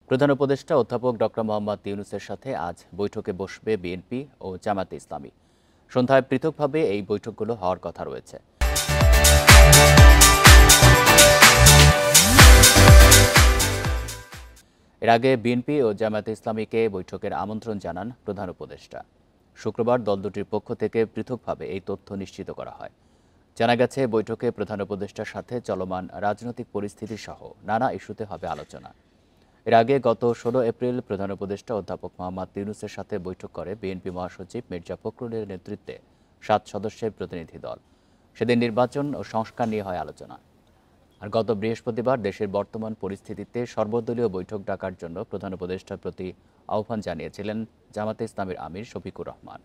প্রধান উপদেষ্টা অধ্যাপক ডক্টর মোহাম্মদ ইউনূসের সাথে আজ বৈঠকে বসবে বিএনপি ও জামায়াতে ইসলামী। সন্ধ্যায় পৃথকভাবে এই বৈঠকগুলো হওয়ার কথা রয়েছে। এর আগে বিএনপি ও জামায়াতে ইসলামীকে বৈঠকের আমন্ত্রণ জানান প্রধান উপদেষ্টা। শুক্রবার দল দুটির পক্ষ থেকে পৃথকভাবে এই তথ্য নিশ্চিত করা হয়। জানা গেছে, বৈঠকে প্রধান উপদেষ্টার সাথে চলমান রাজনৈতিক পরিস্থিতি সহ নানা ইস্যুতে হবে আলোচনা। এর আগে গত 16 এপ্রিল প্রধান উপদেষ্টা অধ্যাপক মোহাম্মদ ইউনূসের সাথে বৈঠক করে বিএনপি মহাসচিব মির্জা ফখরুলের নেতৃত্বে 7 সদস্যের প্রতিনিধি দল। সেদিন নির্বাচন ও সংস্কার নিয়ে হয় আলোচনা। আর গত বৃহস্পতিবার দেশের বর্তমান পরিস্থিতিতে সর্বদলীয় বৈঠক ডাকার জন্য প্রধান উপদেষ্টার প্রতি আহ্বান জানিয়েছিলেন জামায়াতে ইসলামীর আমির শফিকুর রহমান।